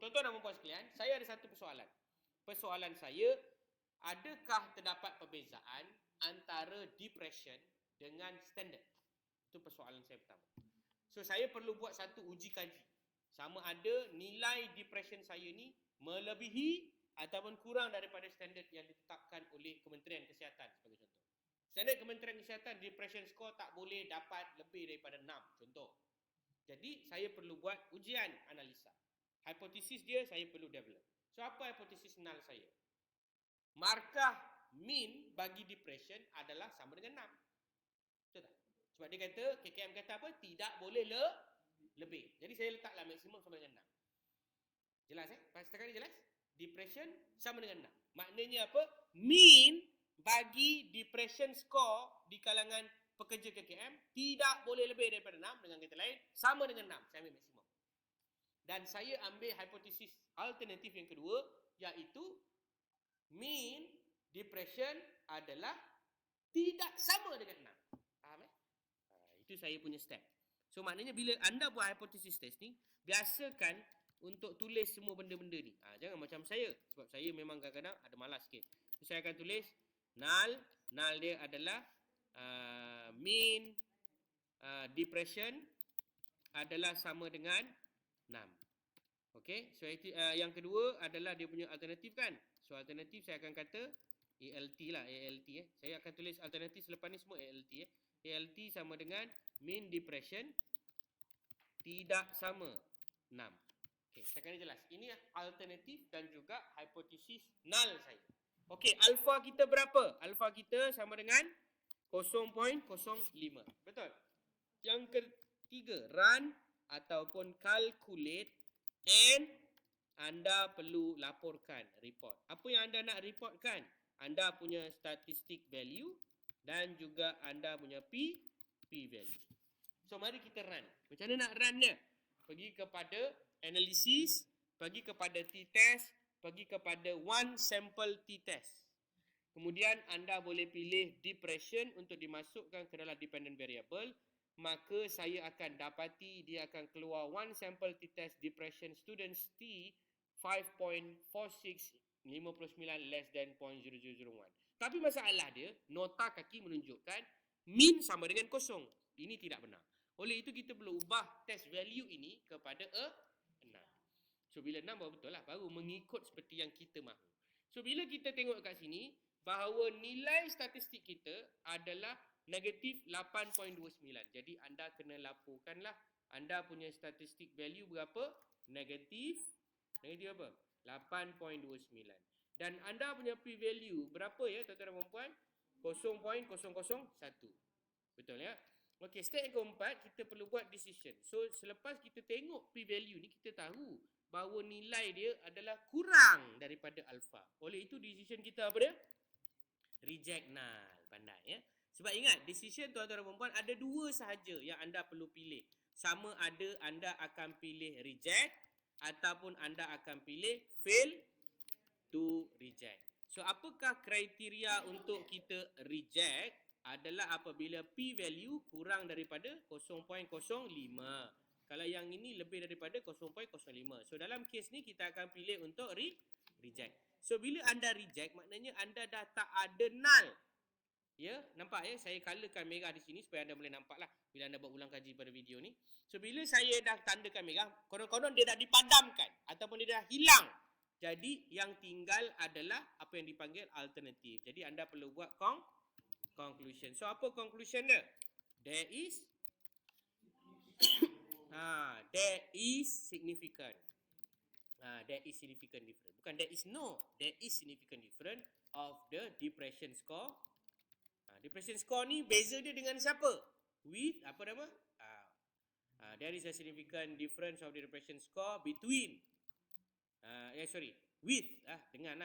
tuan-tuan dan puan sekalian, saya ada satu persoalan. Persoalan saya, adakah terdapat perbezaan antara depression dengan standard? Itu persoalan saya pertama. So, saya perlu buat satu uji kaji. Sama ada nilai depression saya ni melebihi ataupun kurang daripada standard yang ditetapkan oleh Kementerian Kesihatan sebagai contoh. Standard Kementerian Kesihatan, depression score tak boleh dapat lebih daripada 6 contoh. Jadi, saya perlu buat ujian analisa. Hipotesis dia saya perlu develop. So, apa hipotesis null saya? Markah mean bagi depression adalah sama dengan 6. Betul tak? Sebab dia kata, KKM kata apa? Tidak boleh lebih. Jadi, saya letaklah maksimum sama dengan 6. Jelas setakat ni jelas? Depression sama dengan 6. Maknanya apa? Mean bagi depression score di kalangan pekerja KKM tidak boleh lebih daripada 6. Dengan kata lain, sama dengan 6. Saya ambil maksimum. Dan saya ambil hipotesis alternatif yang kedua, iaitu mean depression adalah tidak sama dengan 6. Faham itu saya punya step. So maknanya bila anda buat hipotesis test ni, biasakan untuk tulis semua benda-benda ni. Jangan macam saya. Sebab saya memang kadang-kadang ada malas sikit. So, saya akan tulis null. Null dia adalah mean depression adalah sama dengan 6. Okey. So yang kedua adalah dia punya alternatif kan. So alternatif saya akan kata ALT lah. ALT Saya akan tulis alternatif selepas ni semua ALT ALT sama dengan mean depression tidak sama 6. Okey, sekarang ni jelas. Ini alternatif dan juga hipotesis null saya. Okey, alfa kita berapa? Alfa kita sama dengan 0.05. Betul? Yang ketiga, run ataupun calculate and anda perlu laporkan report. Apa yang anda nak reportkan? Anda punya statistic value dan juga anda punya P value. So, mari kita run. Macam mana nak run dia? Pergi kepada analysis, pergi kepada t-test, pergi kepada one sample t-test. Kemudian anda boleh pilih depression untuk dimasukkan ke dalam dependent variable. Maka saya akan dapati dia akan keluar one sample t-test depression students T 5.46 59 less than 0.0001. Tapi masalah dia, nota kaki menunjukkan mean sama dengan kosong. Ini tidak benar. Oleh itu kita perlu ubah test value ini kepada 6. So bila 6 baru betul lah, baru mengikut seperti yang kita mahu. So bila kita tengok kat sini, bahawa nilai statistik kita adalah negatif 8.29. Jadi anda kena laporkanlah anda punya statistik value berapa? Negatif apa? 8.29. Dan anda punya P value berapa ya tuan-tuan dan puan? 0.001. Betul ya? Okey, step yang keempat, kita perlu buat decision. So, selepas kita tengok P value ni, kita tahu bahawa nilai dia adalah kurang daripada alpha. Oleh itu, decision kita apa dia? Reject null. Pandai ya? Sebab ingat, decision tuan-tuan dan puan ada dua sahaja yang anda perlu pilih. Sama ada anda akan pilih reject ataupun anda akan pilih fail to reject. So, apakah kriteria untuk kita reject? Adalah apabila P value kurang daripada 0.05. Kalau yang ini lebih daripada 0.05. So, dalam kes ni kita akan pilih untuk reject. So, bila anda reject, maknanya anda dah tak ada null. Ya, nampak ya? Saya colourkan merah di sini supaya anda boleh nampak lah bila anda buat ulang kaji pada video ni. So, bila saya dah tandakan merah, konon-konon dia dah dipadamkan ataupun dia dah hilang. Jadi, yang tinggal adalah apa yang dipanggil alternatif. Jadi, anda perlu buat conclusion. So, apa conclusion dia? There is there is significant. There is significant difference. Bukan there is no. There is significant difference of the depression score. Depression score ni beza dia dengan siapa? With apa nama? There is a significant difference of the depression score between with dengan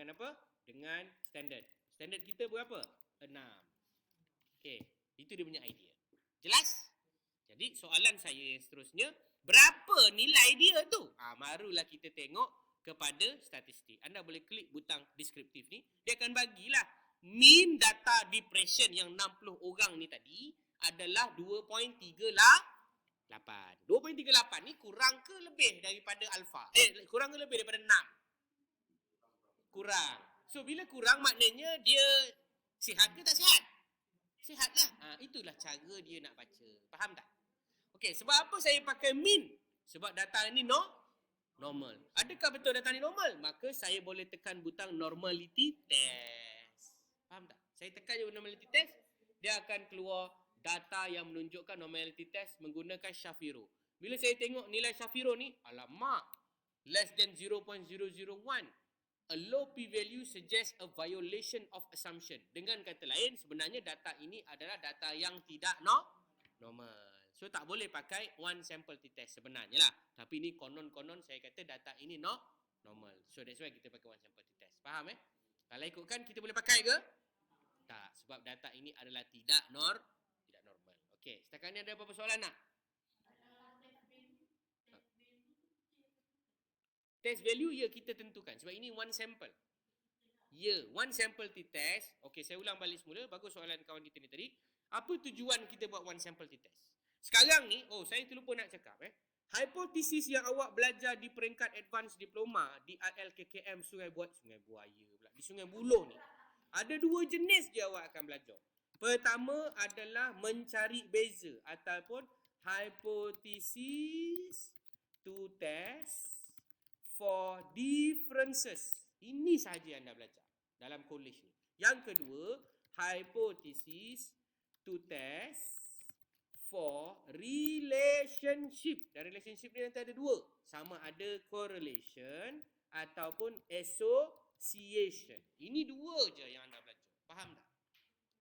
apa? Dengan standard. Standard kita berapa? 6. Okey, itu dia punya idea. Jelas? Jadi soalan saya yang seterusnya, berapa nilai dia tu? Barulah kita tengok kepada statistik. Anda boleh klik butang deskriptif ni, dia akan bagilah mean data depression yang 60 orang ni tadi adalah 2.38. 2.38 ni kurang ke lebih daripada alfa? Kurang ke lebih daripada 6? Kurang. So, bila kurang maknanya dia sihat ke tak sihat? Sihat lah. Itulah cara dia nak baca. Faham tak? Okey, sebab apa saya pakai mean? Sebab data ni normal. Adakah betul data ni normal? Maka saya boleh tekan butang normality test. Faham tak? Saya tekan je normality test, dia akan keluar data yang menunjukkan normality test menggunakan Shapiro. Bila saya tengok nilai Shapiro ni, alamak, less than 0.001. A low p-value suggests a violation of assumption. Dengan kata lain, sebenarnya data ini adalah data yang tidak normal. So, tak boleh pakai one sample t-test sebenarnya lah. Tapi ni konon-konon saya kata data ini normal. So, that's why kita pakai one sample t-test. Faham Kalau ikutkan, kita boleh pakai ke? Tak, sebab data ini adalah tidak normal. Okey, setakat ni ada apa-apa soalan tak? Test value ya kita tentukan sebab ini one sample. Ya, one sample t-test. Okey, saya ulang balik semula. Bagus soalan kawan kita ni tadi. Apa tujuan kita buat one sample t-test? Sekarang ni, saya terlupa nak cakap hipotesis yang awak belajar di peringkat advance diploma di ILKKM Sungai Buaya pula, di Sungai Buloh ni. Ada 2 jenis je awak akan belajar. Pertama adalah mencari beza ataupun hypothesis to test for differences. Ini sahaja anda belajar dalam college ni. Yang kedua, hypothesis to test for relationship. Dan relationship ni nanti ada 2. Sama ada correlation ataupun association. Ini 2 je yang anda belajar. Faham tak?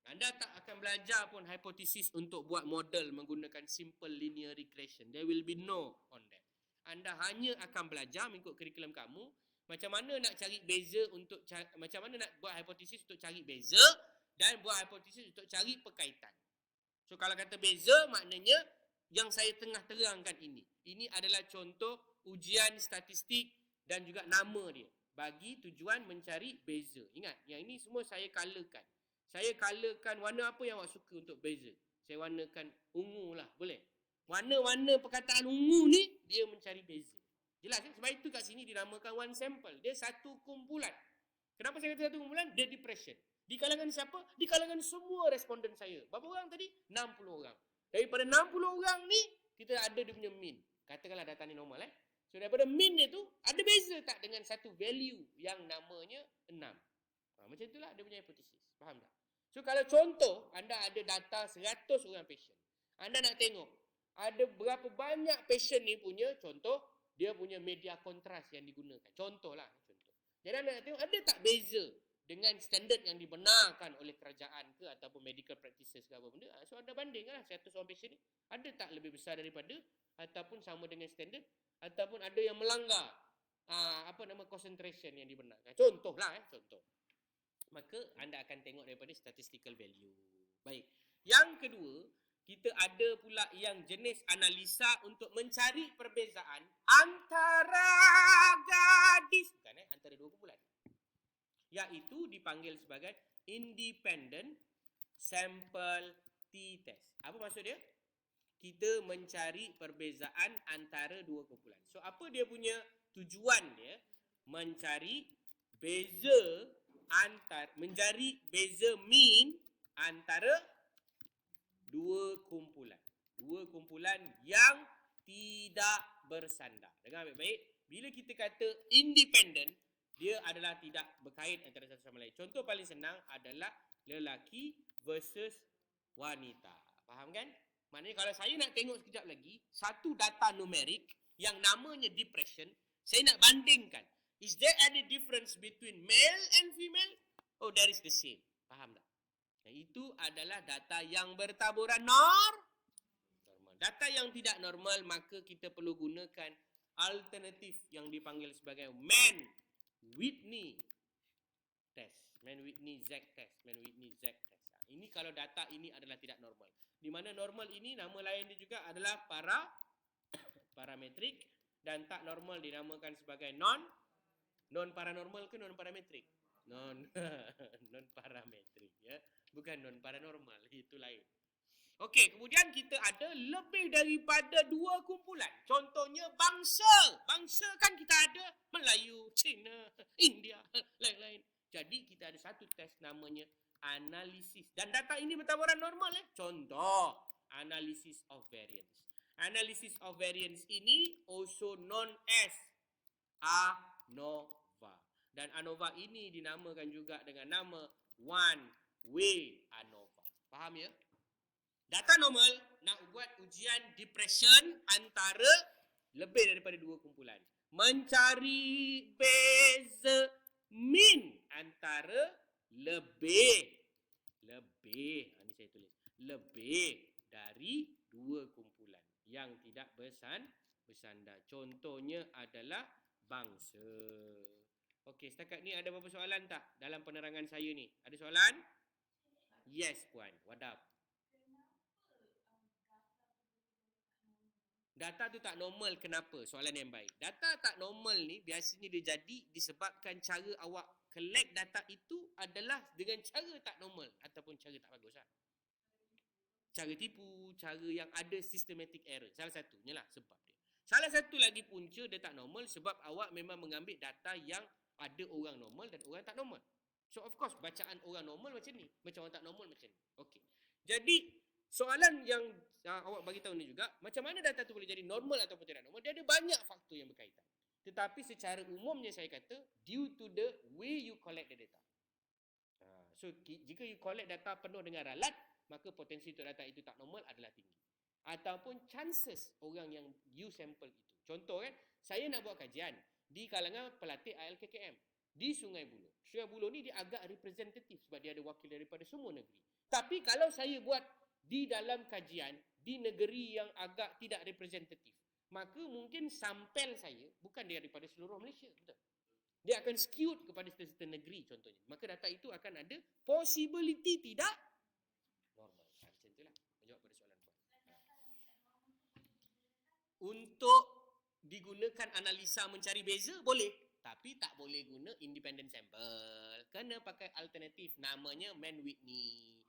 Anda tak akan belajar pun hipotesis untuk buat model menggunakan simple linear regression. There will be no on that. Anda hanya akan belajar mengikut kurikulum kamu macam mana nak cari beza macam mana nak buat hipotesis untuk cari beza dan buat hipotesis untuk cari perkaitan. So kalau kata beza maknanya yang saya tengah terangkan ini. Ini adalah contoh ujian statistik dan juga nama dia bagi tujuan mencari beza. Ingat, yang ini semua saya colourkan. Saya colourkan warna apa yang awak suka untuk beza. Saya warnakan ungu lah, boleh? Warna-warna perkataan ungu ni, dia mencari beza. Jelas sebab itu kat sini dinamakan one sample. Dia satu kumpulan. Kenapa saya kata satu kumpulan? Dia depression. Di kalangan siapa? Di kalangan semua responden saya. Berapa orang tadi? 60 orang. Daripada 60 orang ni, kita ada dia punya mean. Katakanlah data ni normal So daripada mean dia tu, ada beza tak dengan satu value yang namanya 6. Macam itulah dia punya hipotesis. Faham tak? So kalau contoh, anda ada data 100 orang patient. Anda nak tengok, ada berapa banyak patient ni punya, contoh, dia punya media kontras yang digunakan. Contohlah. Jadi anda nak tengok, ada tak beza dengan standard yang dibenarkan oleh kerajaan ke ataupun medical practices ke apa benda. So anda bandingkanlah 100 orang patient ni. Ada tak lebih besar daripada ataupun sama dengan standard ataupun ada yang melanggar concentration yang dibenarkan. Contohlah contoh. Maka anda akan tengok daripada statistical value. Baik. Yang kedua, kita ada pula yang jenis analisa untuk mencari perbezaan antara gadis. Bukan antara 2 kumpulan. Iaitu dipanggil sebagai independent sample t-test. Apa maksud dia? Kita mencari perbezaan antara 2 kumpulan. So apa dia punya tujuan dia? Mencari beza mean antara 2 kumpulan. 2 kumpulan yang tidak bersandar. Dengar baik-baik. Bila kita kata independent, dia adalah tidak berkait antara satu sama lain. Contoh paling senang adalah lelaki versus wanita. Faham kan? Maknanya kalau saya nak tengok sekejap lagi, satu data numerik yang namanya depression, saya nak bandingkan. Is there any difference between male and female? Oh, that is the same. Faham tak? Itu adalah data yang bertaburan normal. Data yang tidak normal, maka kita perlu gunakan alternatif yang dipanggil sebagai Mann-Whitney test. Mann-Whitney-Zack test. Mann-Whitney-Zack test. Ini kalau data ini adalah tidak normal. Di mana normal ini, nama lain dia juga adalah parametrik dan tak normal dinamakan sebagai non-paranormal ke non-parametrik? Non-parametrik ya. Bukan non-paranormal, itu lain. Okey, kemudian kita ada lebih daripada 2 kumpulan. Contohnya bangsa. Bangsa kan kita ada Melayu, Cina, India, lain-lain. Jadi kita ada satu test namanya analisis. Dan data ini bertaburan normal. Contoh, analysis of variance. Analysis of variance ini also known as ANOVA. Dan ANOVA ini dinamakan juga dengan nama one-way ANOVA. Faham ya? Data normal nak buat ujian depression antara lebih daripada 2 kumpulan. Mencari beza mean antara lebih ini saya tulis, lebih dari 2 kumpulan yang tidak bersandar. Contohnya adalah bangsa. Okey, setakat ni ada berapa soalan tak dalam penerangan saya ni? Ada soalan? Yes, puan. Wadap. Data tu tak normal kenapa? Soalan yang baik. Data tak normal ni biasanya dia jadi disebabkan cara awak collect data itu adalah dengan cara tak normal ataupun cara tak bagus lah. Cara tipu, cara yang ada systematic error. Salah satunya lah sebab dia. Salah satu lagi punca dia tak normal sebab awak memang mengambil data yang ada orang normal dan orang tak normal. So of course bacaan orang normal macam ni, macam orang tak normal macam ni. Okey. Jadi soalan yang awak bagi tahu ni juga, macam mana data tu boleh jadi normal ataupun tidak normal, dia ada banyak faktor yang berkaitan. Tetapi secara umumnya saya kata, due to the way you collect the data. So, jika you collect data penuh dengan ralat, maka potensi untuk data itu tak normal adalah tinggi. Ataupun chances orang yang you sample itu. Contoh kan, saya nak buat kajian di kalangan pelatih ILKKM di Sungai Buloh. Sungai Buloh ni dia agak representatif sebab dia ada wakil daripada semua negeri. Tapi kalau saya buat di dalam kajian di negeri yang agak tidak representatif, maka mungkin sampel saya bukan daripada seluruh Malaysia, betul? Dia akan skewed kepada certain negeri contohnya. Maka data itu akan ada possibility tidak normal. Macam itulah menjawab pada soalan puan. Untuk digunakan analisa mencari beza boleh, tapi tak boleh guna independent sample. Kena pakai alternatif namanya Mann-Whitney.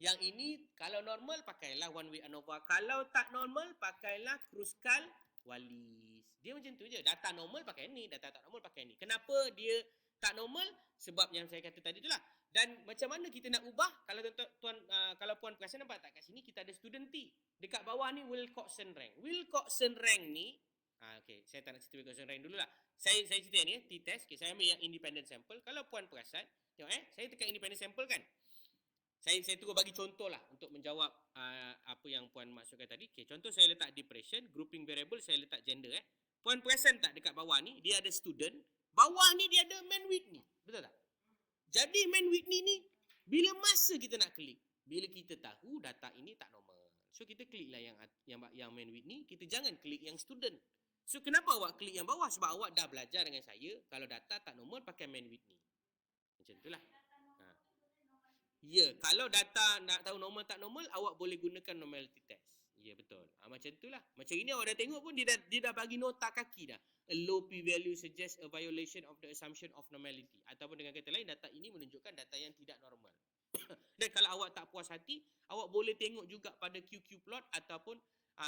Yang ini kalau normal pakailah one way ANOVA. Kalau tak normal pakailah Kruskal-Wallis. Dia macam tu je. Data normal pakai ni, data tak normal pakai ni. Kenapa dia tak normal? Sebab yang saya kata tadi itulah. Dan macam mana kita nak ubah? Kalau tuan kalau puan perasan nampak tak kat sini kita ada student T. Dekat bawah ni Wilcoxon rank. Wilcoxon rank ni okey, saya tak nak cerita Wilcoxon rank dululah. Saya cerita ni T-test. Okay, saya ambil yang independent sample. Kalau puan perasan, tengok saya tekan independent sample kan. Saya terus bagi contoh lah untuk menjawab apa yang puan maksudkan tadi. Okay, contoh saya letak depression, grouping variable saya letak gender. Puan perasan tak dekat bawah ni dia ada student, bawah ni dia ada Mann-Whitney. Betul tak? Jadi Mann-Whitney ni bila masa kita nak klik, bila kita tahu data ini tak normal. So kita kliklah yang Mann-Whitney, kita jangan klik yang student. So kenapa awak klik yang bawah? Sebab awak dah belajar dengan saya kalau data tak normal pakai Mann-Whitney. Macam itulah. Ya, kalau data nak tahu normal tak normal, awak boleh gunakan normality test. Ya, betul. Macam itulah. Macam ini awak dah tengok pun dia dah bagi nota kaki dah. A low p-value suggests a violation of the assumption of normality. Ataupun dengan kata lain, data ini menunjukkan data yang tidak normal. Dan kalau awak tak puas hati, awak boleh tengok juga pada QQ plot ataupun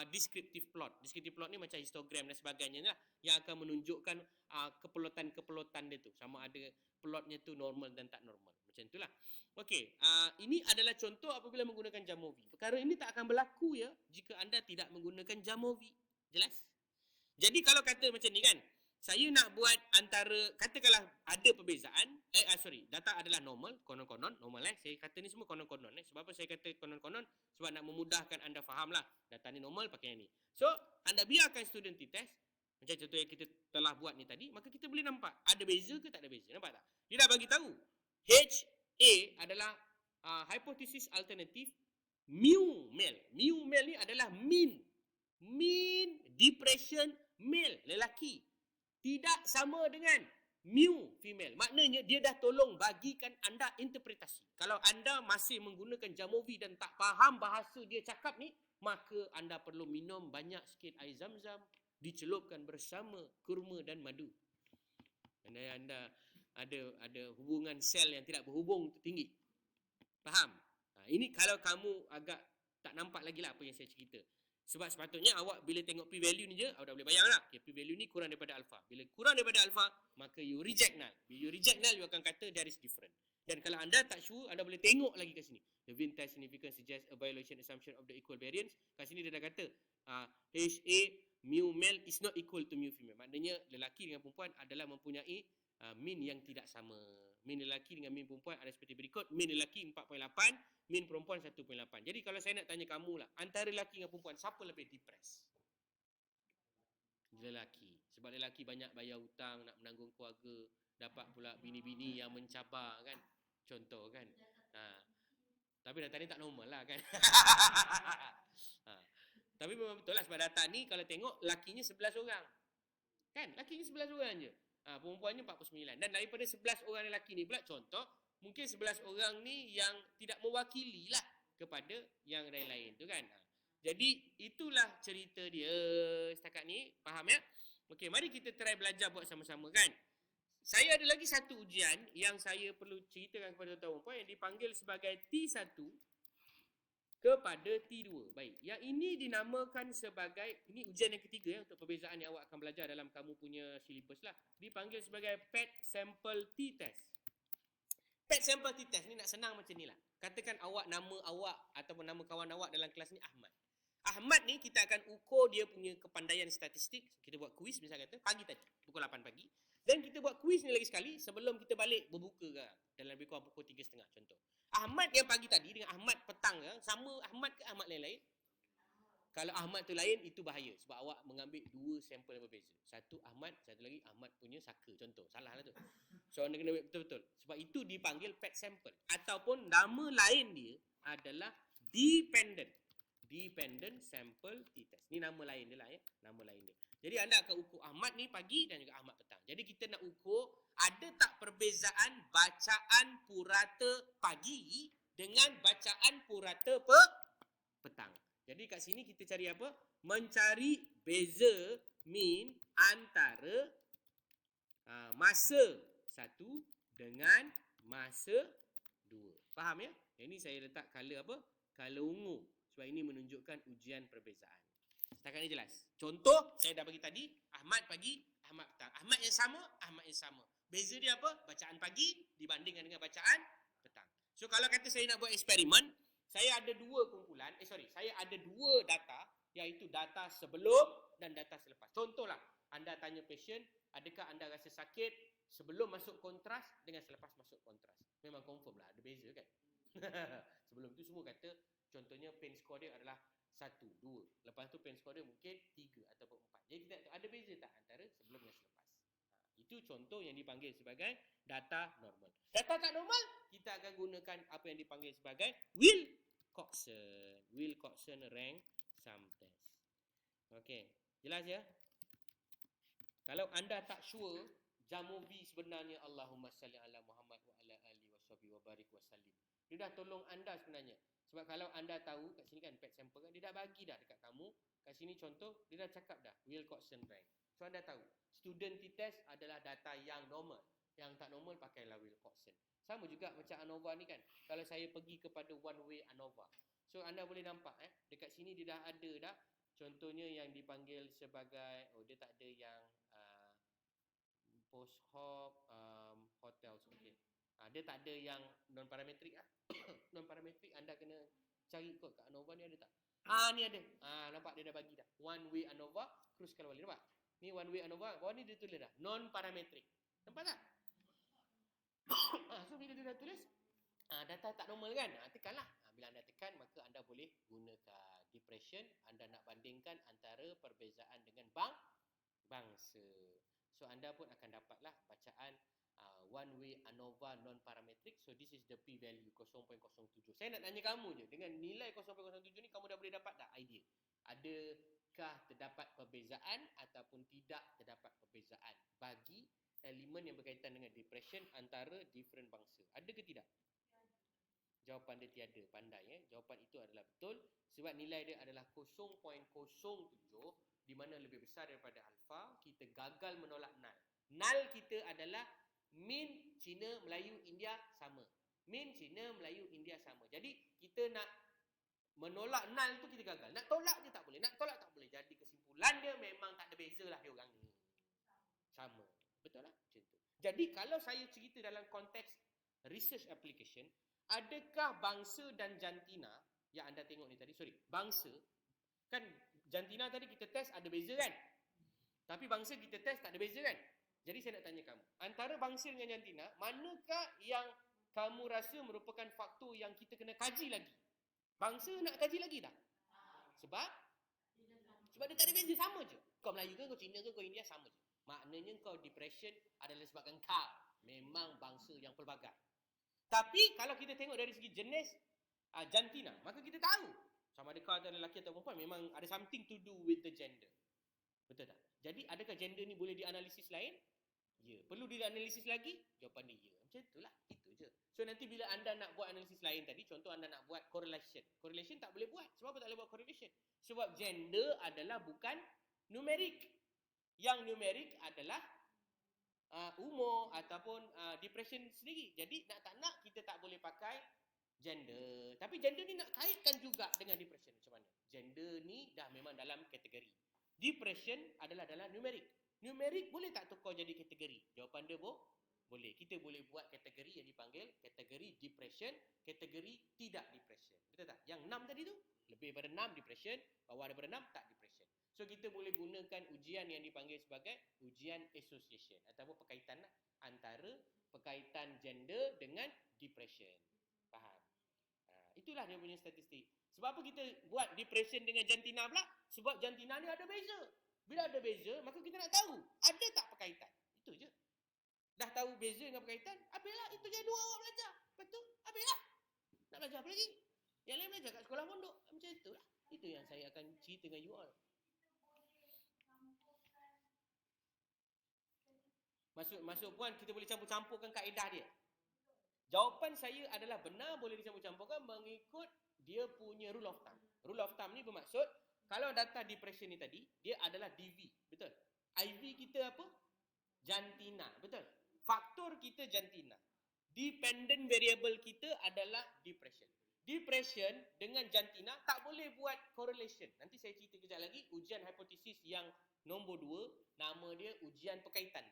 descriptive plot. Descriptive plot ni macam histogram dan sebagainya lah, yang akan menunjukkan kepelotan-kepelotan dia tu. Sama ada plotnya tu normal dan tak normal. Macam itulah. Okey, ini adalah contoh apabila menggunakan Jamovi. Perkara ini tak akan berlaku ya jika anda tidak menggunakan Jamovi. Jelas? Jadi kalau kata macam ni kan, saya nak buat antara, katakanlah ada perbezaan, data adalah normal, konon-konon, normal saya kata ni semua konon-konon sebab apa saya kata konon-konon? Sebab nak memudahkan anda faham lah, data ni normal pakai yang ni. So, anda biarkan student t-test, macam contoh yang kita telah buat ni tadi, maka kita boleh nampak, ada beza ke tak ada beza, nampak tak? Dia dah bagi tahu, HA adalah hypothesis alternatif mu male. Mu male ni adalah mean depression male, lelaki. Tidak sama dengan mu female. Maknanya dia dah tolong bagikan anda interpretasi. Kalau anda masih menggunakan Jamovi dan tak faham bahasa dia cakap ni, maka anda perlu minum banyak sikit air zam-zam, dicelupkan bersama kurma dan madu. Anda ada hubungan sel yang tidak berhubung tinggi. Faham? Ini kalau kamu agak tak nampak lagi lah apa yang saya cerita. Sebab sepatutnya awak bila tengok p-value ni je, awak dah boleh bayang lah. Okay, p-value ni kurang daripada alpha. Bila kurang daripada alpha, maka you reject null. Bila you reject null, you akan kata there is different. Dan kalau anda tak sure, anda boleh tengok lagi kat sini. The Venn test significance suggests a violation assumption of the equal variance. Kat sini dia dah kata, HA mu male is not equal to mu female. Maknanya lelaki dengan perempuan adalah mempunyai mean yang tidak sama. Mean lelaki dengan mean perempuan ada seperti berikut. Mean lelaki 4.8, mean perempuan 1.8. Jadi kalau saya nak tanya kamu lah, antara lelaki dengan perempuan, siapa lebih depressed? Lelaki. Sebab lelaki banyak bayar hutang, nak menanggung keluarga, dapat pula bini-bini yang mencabar kan. Contoh kan. Tapi data ni tak normal lah kan. Tapi memang betul lah sebab data ni kalau tengok lakinya 11 orang. Kan? Lakinya 11 orang je. Perempuannya 49. Dan daripada 11 orang lelaki ni pula contoh, mungkin 11 orang ni yang tidak mewakili lah kepada yang lain-lain tu kan. Jadi itulah cerita dia setakat ni. Faham ya? Okey, mari kita try belajar buat sama-sama kan. Saya ada lagi satu ujian yang saya perlu ceritakan kepada tuan-tuan perempuan yang dipanggil sebagai T1 kepada T2. Baik, yang ini dinamakan sebagai, ini ujian yang ketiga ya, untuk perbezaan yang awak akan belajar dalam kamu punya syllabus lah. Dipanggil sebagai PET Sample T-Test. PET Sample T-Test ni nak senang macam ni lah. Katakan awak, nama awak ataupun nama kawan awak dalam kelas ni Ahmad. Ahmad ni kita akan ukur dia punya kepandaian statistik. Kita buat kuis misalnya kata pagi tadi, pukul 8 pagi. Dan kita buat kuis ni lagi sekali sebelum kita balik berbuka ke dalam lebih kurang pukul 3.30 contoh. Ahmad yang pagi tadi dengan Ahmad petang ke, sama Ahmad ke Ahmad lain-lain? Kalau Ahmad tu lain, itu bahaya. Sebab awak mengambil dua sampel yang berbeza. Satu Ahmad, satu lagi Ahmad punya saka. Contoh, salah lah tu. So, anda kena betul-betul. Sebab itu dipanggil PET sample. Ataupun nama lain dia adalah dependent. Dependent sample t-test. Ni nama lain dia lah ya. Nama lain dia. Jadi anda akan ukur Ahmad ni pagi dan juga Ahmad petang. Jadi kita nak ukur ada tak perbezaan bacaan purata pagi dengan bacaan purata petang. Jadi kat sini kita cari apa? Mencari beza mean antara masa 1 dengan masa 2. Faham ya? Ini saya letak color apa? Color ungu. Sebab ini menunjukkan ujian perbezaan. Setakat ni jelas. Contoh, saya dah bagi tadi, Ahmad pagi, Ahmad petang. Ahmad yang sama, Ahmad yang sama. Beza dia apa? Bacaan pagi dibandingkan dengan bacaan petang. So, kalau kata saya nak buat eksperimen, saya ada dua kumpulan, saya ada dua data, iaitu data sebelum dan data selepas. Contohlah, anda tanya pasien, adakah anda rasa sakit sebelum masuk kontras dengan selepas masuk kontras? Memang confirm lah, ada beza kan? Sebelum tu semua kata, contohnya pain score dia adalah 1, 2. Lepas tu pain score dia mungkin 3 ataupun 4. Jadi kita tak tahu ada beza tak antara sebelum dan selepas. Itu contoh yang dipanggil sebagai data normal. Data tak normal, kita akan gunakan apa yang dipanggil sebagai Wilcoxon rank sum test. Okey, jelas ya? Kalau anda tak sure Jamovi sebenarnya Allahumma salli ala Muhammad wa ala alihi washabihi wa barik wa sallim. Dia dah tolong anda sebenarnya. Sebab kalau anda tahu kat sini kan PET sample kan, dia dah bagi dah dekat kamu. Kat sini contoh, dia dah cakap dah Wilcoxon rank. So anda tahu, student t-test adalah data yang normal. Yang tak normal pakailah Wilcoxon. Sama juga macam ANOVA ni kan. Kalau saya pergi kepada one way ANOVA. So anda boleh nampak dekat sini dia dah ada dah. Contohnya yang dipanggil sebagai, dia tak ada yang post hop hotels. Okay. Dia tak ada yang non parametrik lah. Non parametrik anda kena cari kot kat ANOVA ni ada tak? Ni ada. Nampak dia dah bagi dah. One way ANOVA, cruise kalau balik. Nampak? Ni one way ANOVA, bawah ni dia tulis dah. Non parametrik. Nampak tak? So bila dia dah tulis data tak normal kan? Tekanlah. Bila anda tekan, maka anda boleh gunakan depression. Anda nak bandingkan antara perbezaan dengan bangsa. So anda pun akan dapatlah bacaan one way ANOVA non parametric. So this is the p value 0.07. Saya nak tanya kamu je, dengan nilai 0.07 ni kamu dah boleh dapat tak idea? Adakah terdapat perbezaan ataupun tidak terdapat perbezaan bagi elemen yang berkaitan dengan depression antara different bangsa? Ada ke tidak? Jawapan dia tiada. Pandai Jawapan itu adalah betul sebab nilai dia adalah 0.07, di mana lebih besar daripada alfa. Kita gagal menolak null. Null kita adalah min Cina, Melayu, India sama. Min Cina, Melayu, India sama. Jadi kita nak menolak null tu kita gagal. Nak tolak dia tak boleh. Nak tolak tak boleh. Jadi kesimpulan dia memang tak ada beza lah dia orang ni. Sama. Betul lah? Macam tu. Jadi kalau saya cerita dalam konteks research application, adakah bangsa dan jantina yang anda tengok ni tadi, bangsa, kan jantina tadi kita test ada beza kan? Tapi bangsa kita test tak ada beza kan? Jadi saya nak tanya kamu, antara bangsa dengan jantina, manakah yang kamu rasa merupakan faktor yang kita kena kaji lagi? Bangsa nak kaji lagi tak? Sebab dia tak ada beza, sama je. Kau Melayu ke, kau Cina ke, kau India, sama je. Maknanya kau depression adalah sebabkan kau memang bangsa yang pelbagai. Tapi kalau kita tengok dari segi jenis jantina, maka kita tahu sama ada kau adalah lelaki atau perempuan, memang ada something to do with the gender. Betul tak? Jadi adakah gender ni boleh dianalisis lain? Ya. Perlu dianalisis lagi? Jawapan dia ya. Macam itulah. Itu je. So nanti bila anda nak buat analisis lain tadi, contoh anda nak buat correlation. Correlation tak boleh buat. Sebab apa tak boleh buat correlation? Sebab gender adalah bukan numerik. Yang numerik adalah umur ataupun depression sendiri. Jadi nak tak nak kita tak boleh pakai gender. Tapi gender ni nak kaitkan juga dengan depression. Macam mana? Gender ni dah memang dalam kategori. Depression adalah dalam numerik. Numerik boleh tak tukar jadi kategori? Jawapan dia boleh. Kita boleh buat kategori yang dipanggil kategori depression, kategori tidak depression. Betul tak? Yang 6 tadi tu, lebih daripada 6 depression, bawah daripada 6 tak depression. So kita boleh gunakan ujian yang dipanggil sebagai ujian association ataupun perkaitan antara perkaitan gender dengan depression. Faham? Itulah dia punya statistik. Sebab apa kita buat depression dengan jantina pula? Sebab jantina ni ada beza. Bila ada beza, maka kita nak tahu ada tak perkaitan. Itu je. Dah tahu beza dengan perkaitan, habislah. Itu je dua awak belajar. Lepas tu, habislah. Nak belajar apa lagi? Yang lain belajar kat sekolah pondok. Macam itulah. Itu yang saya akan cerita dengan you all. Maksud puan, kita boleh campur-campurkan kaedah dia. Jawapan saya adalah benar boleh dicampur-campurkan mengikut dia punya rule of thumb. Rule of thumb ni bermaksud, kalau data depression ni tadi, dia adalah DV. Betul? IV kita apa? Jantina. Betul? Faktor kita jantina. Dependent variable kita adalah depression. Depression dengan jantina tak boleh buat correlation. Nanti saya cerita kejap lagi. Ujian hipotesis yang nombor 2, nama dia ujian perkaitan.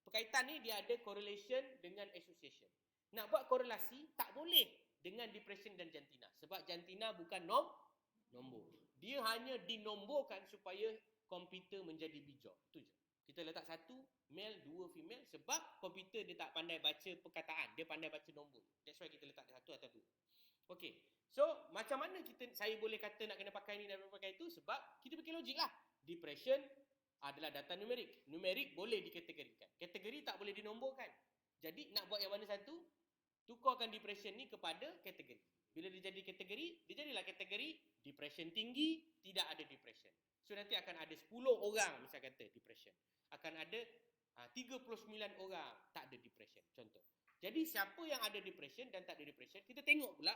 Perkaitan ni dia ada correlation dengan association. Nak buat korelasi tak boleh dengan depression dan jantina. Sebab jantina bukan nombor. Dia hanya dinomborkan supaya komputer menjadi bijak. Itu je. Kita letak 1 male, 2 female sebab komputer dia tak pandai baca perkataan. Dia pandai baca nombor. That's why kita letak 1 atau 2. Okey. So, macam mana saya boleh kata nak kena pakai ni dan pakai itu? Sebab kita fikir logik lah. Depression adalah data numerik. Numerik boleh dikategorikan. Kategori tak boleh dinomborkan. Jadi, nak buat yang mana satu? Tukarkan depression ni kepada kategori. Bila dia jadi kategori, dia jadilah kategori depression tinggi, tidak ada depression. So nanti akan ada 10 orang misal kata depression. Akan ada 39 orang tak ada depression. Contoh. Jadi siapa yang ada depression dan tak ada depression, kita tengok pula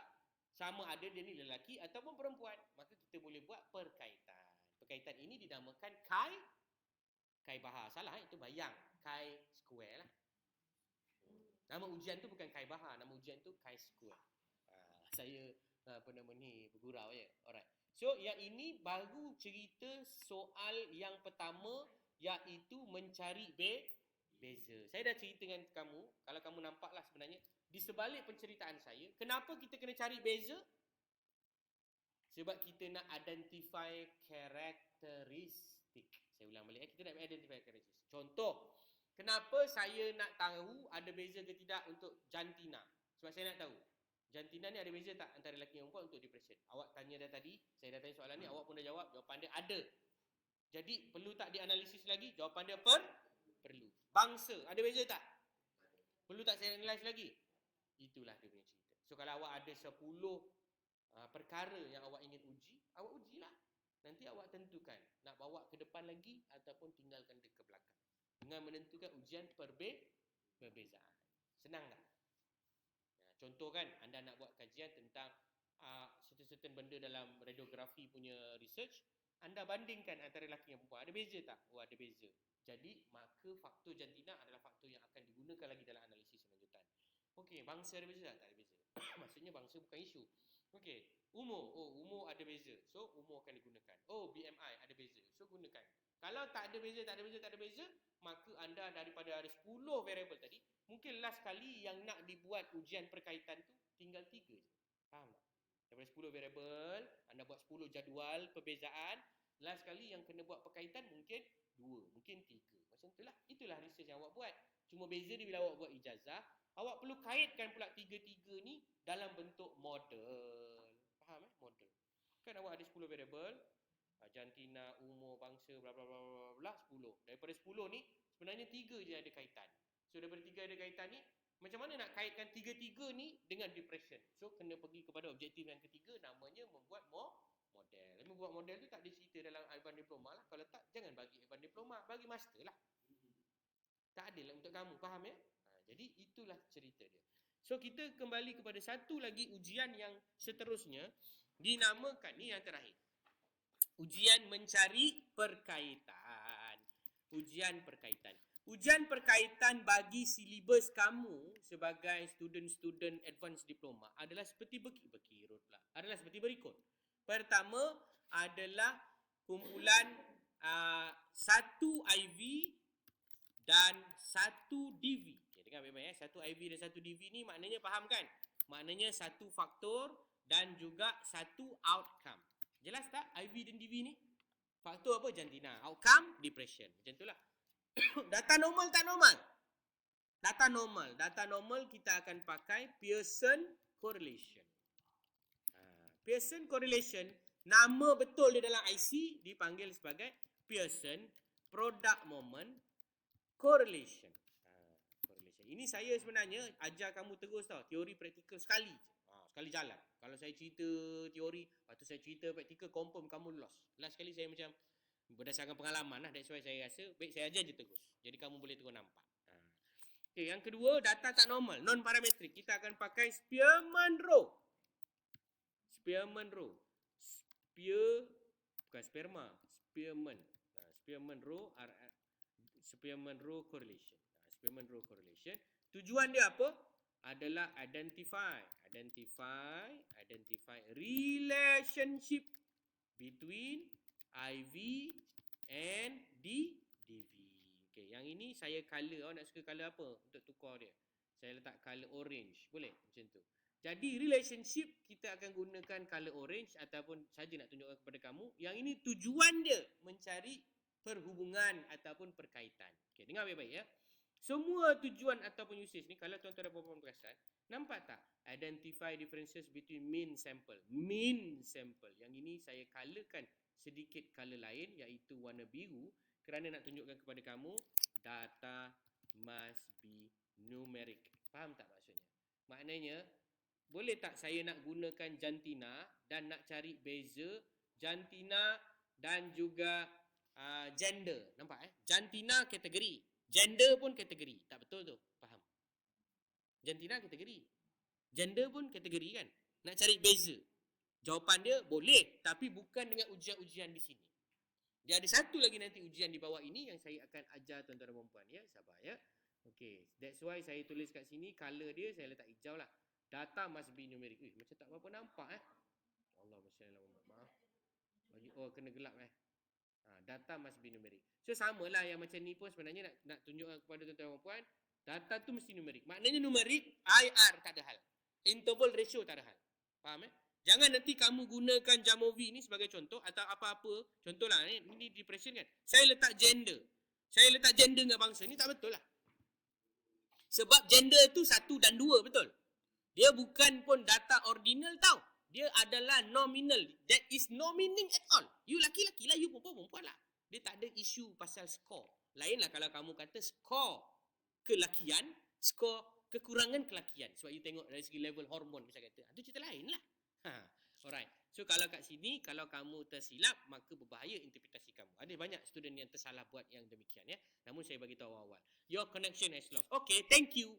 sama ada dia ni lelaki ataupun perempuan. Maka kita boleh buat perkaitan. Perkaitan ini dinamakan Kai-Bahar. Salah itu bayang. Chi-square lah. Nama ujian tu bukan Kai-Bahar, nama ujian tu Chi-square. Saya bergurau je. Alright. So yang ini baru cerita soal yang pertama, iaitu mencari beza. Saya dah cerita dengan kamu, kalau kamu nampaklah sebenarnya di sebalik penceritaan saya, kenapa kita kena cari beza? Sebab kita nak identify karakteristik. Saya ulang balik, kita nak identify karakteristik. Contoh, kenapa saya nak tahu ada beza ke tidak untuk jantina? Sebab saya nak tahu jantina ni ada beza tak antara lelaki dan perempuan untuk depression? Awak tanya dah tadi, saya dah tanya soalan ni, awak pun dah jawab, jawapan dia ada. Jadi perlu tak dianalisis lagi? Jawapan dia perlu. Bangsa, ada beza tak? Perlu tak saya analyse lagi? Itulah dia punya cerita. So kalau awak ada 10 perkara yang awak ingin uji, awak ujilah. Nanti awak tentukan nak bawa ke depan lagi ataupun tinggalkan dia ke belakang. Dengan menentukan ujian perbezaan. Senang tak? Contoh kan, anda nak buat kajian tentang certain benda dalam radiografi punya research, anda bandingkan antara lelaki dan perempuan. Ada beza tak? Oh, ada beza. Jadi, maka faktor jantina adalah faktor yang akan digunakan lagi dalam analisis lanjutan. Okey, bangsa ada beza tak? Tak ada beza. Maksudnya bangsa bukan isu. Okey, umur. Oh, umur ada beza. So, umur akan digunakan. Oh, BMI ada beza. So, gunakan. Kalau tak ada beza, maka anda daripada ada 10 variable tadi, mungkin last kali yang nak dibuat ujian perkaitan tu tinggal 3 je. Faham tak? Daripada 10 variable, anda buat 10 jadual perbezaan, last kali yang kena buat perkaitan mungkin 2, mungkin 3. Macam itulah. Itulah research yang awak buat. Cuma beza dia bila awak buat ijazah, awak perlu kaitkan pula 3-3 ni dalam bentuk model. Faham model. Kan awak ada 10 variable, jantina, umur, bangsa, bla bla bla bla bla 10. Daripada 10 ni sebenarnya 3 je ada kaitan. So daripada 3 ada kaitan ni, macam mana nak kaitkan 3-3 ni dengan depression? So kena pergi kepada objektif yang ketiga, namanya membuat model. Membuat model tu tak ada cerita dalam advance diploma lah. Kalau tak, jangan bagi advance diploma, bagi master lah. Tak adil lah untuk kamu, faham ya? Jadi itulah cerita dia. So kita kembali kepada satu lagi ujian yang seterusnya, dinamakan ni yang terakhir. Ujian mencari perkaitan. Ujian perkaitan. Ujian perkaitan bagi silibus kamu sebagai student advanced diploma adalah seperti berikut pula. Adalah seperti berikut. Pertama adalah kumpulan 1 IV dan 1 DV. Okay, dengar baik-baik ya. 1 IV dan 1 DV ni maknanya faham kan? Maknanya 1 faktor dan juga 1 outcome. Jelas tak IV dan DV ni? Faktor apa? Jantina. Outcome, depression. Macam itulah. Data normal tak normal? Data normal kita akan pakai Pearson correlation. Pearson correlation, nama betul dia dalam IC dipanggil sebagai Pearson product moment correlation. Ini saya sebenarnya ajar kamu terus tau. Teori praktikal sekali. Sekali jalan. Kalau saya cerita teori, lepas tu saya cerita praktikal, confirm kamu lost. Last sekali saya macam berdasarkan pengalaman lah. That's why saya rasa baik saya ajar je terus. Jadi kamu boleh terus nampak. Okay, yang kedua, data tak normal, non parametrik. Kita akan pakai Spearman Rho. Spearman Rho. Bukan sperma, Spearman. Spearman Rho Spearman Rho correlation. Spearman Rho correlation. Tujuan dia apa? Adalah identify relationship between IV and DV. Okay, yang ini saya color. Awak nak suka color apa untuk tukar dia? Saya letak color orange. Boleh? Macam tu. Jadi relationship kita akan gunakan color orange ataupun saja nak tunjukkan kepada kamu. Yang ini tujuan dia mencari perhubungan ataupun perkaitan. Okay, dengar baik-baik ya. Semua tujuan ataupun usage ni, kalau tuan-tuan dan puan-puan perasan, nampak tak? Identify differences between mean sample. Mean sample. Yang ini saya colorkan sedikit color lain, iaitu warna biru, kerana nak tunjukkan kepada kamu, data must be numeric. Faham tak maksudnya? Maknanya, boleh tak saya nak gunakan jantina dan nak cari beza jantina dan juga gender. Nampak Jantina kategori, gender pun kategori. Tak betul tu. Faham? Jantina kategori, gender pun kategori kan. Nak cari beza. Jawapan dia boleh, tapi bukan dengan ujian-ujian di sini. Dia ada satu lagi nanti ujian di bawah ini yang saya akan ajar tuan-tuan dan puan-puan ya. Sabar ya. Okay, that's why saya tulis kat sini color dia saya letak hijau lah. Data must be numeric. Macam tak berapa nampak Allah maaf. Kena gelap data must be numeric. So samalah yang macam ni pun sebenarnya nak tunjukkan kepada tuan-tuan dan puan-puan, data tu mesti numerik. Maknanya numerik, IR tak ada hal. Interval ratio tak ada hal. Faham Jangan nanti kamu gunakan Jamovi ni sebagai contoh atau apa-apa. Contohlah ni depression kan. Saya letak gender dengan bangsa ni tak betul lah. Sebab gender tu 1 dan 2 betul. Dia bukan pun data ordinal tau. Dia adalah nominal. That is no meaning at all. You laki-laki lah, you perempuan lah. Dia tak ada isu pasal skor. Lainlah kalau kamu kata skor kelakian, skor kekurangan kelakian. Sebab you tengok dari segi level hormon misalnya kata. Itu cerita lain lah. Alright. So kalau kat sini, kalau kamu tersilap, maka berbahaya interpretasi kamu. Ada banyak student yang tersalah buat yang demikian ya. Namun saya bagi tahu awal. Your connection has lost. Okay, thank you.